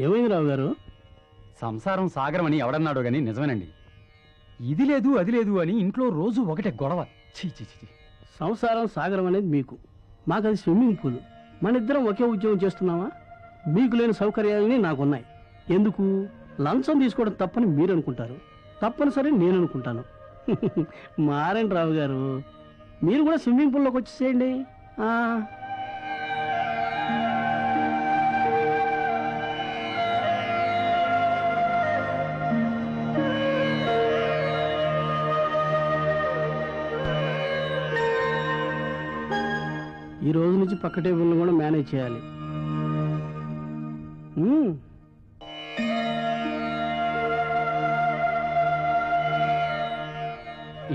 ఏమైంది రావు గారు? సంసారం సాగరం అని ఎవడన్నాడో గాని నిజమేనండి. ఇది లేదు అది లేదు అని ఇంట్లో రోజు ఒకటే గొడవ. చీ చీ చీ. సంసారం సాగరం అనేది మీకు, మాకు అది స్విమ్మింగ్ పూల్. మన ఇద్దరం ఒకే ఉద్యోగం చేస్తున్నామా? మీకు లేని సౌకర్యాలని నాకున్నాయి. ఎందుకు? లంచం తీసుకోవడం తప్పని మీరు అనుకుంటారు, తప్పనిసరి నేను అనుకుంటాను. మారండి రావు గారు, మీరు కూడా స్విమ్మింగ్ పూల్లోకి వచ్చేసేయండి. ఈ రోజు నుంచి పక్క టేబుల్ని కూడా మేనేజ్ చేయాలి.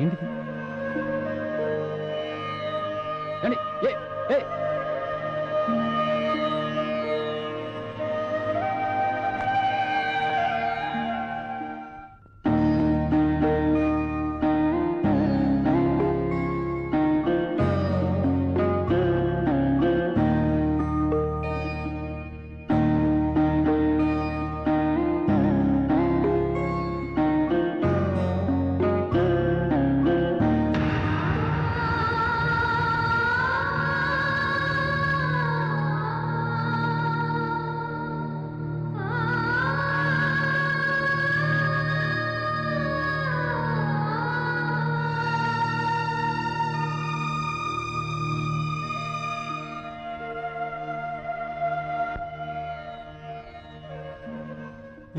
ఏంటిది?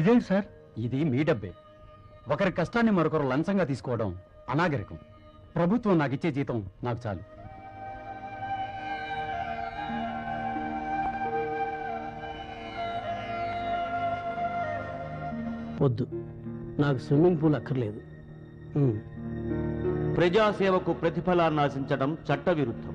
ఇదేంటి సార్? ఇది మీ డబ్బే. ఒకరి కష్టాన్ని మరొకరు లంచంగా తీసుకోవడం అనాగరికం. ప్రభుత్వం నాకు ఇచ్చే జీతం నాకు చాలు. వద్దు, నాకు స్విమ్మింగ్ పూల్ అక్కర్లేదు. ప్రజాసేవకు ప్రతిఫలాన్ని ఆశించడం చట్టవిరుద్ధం.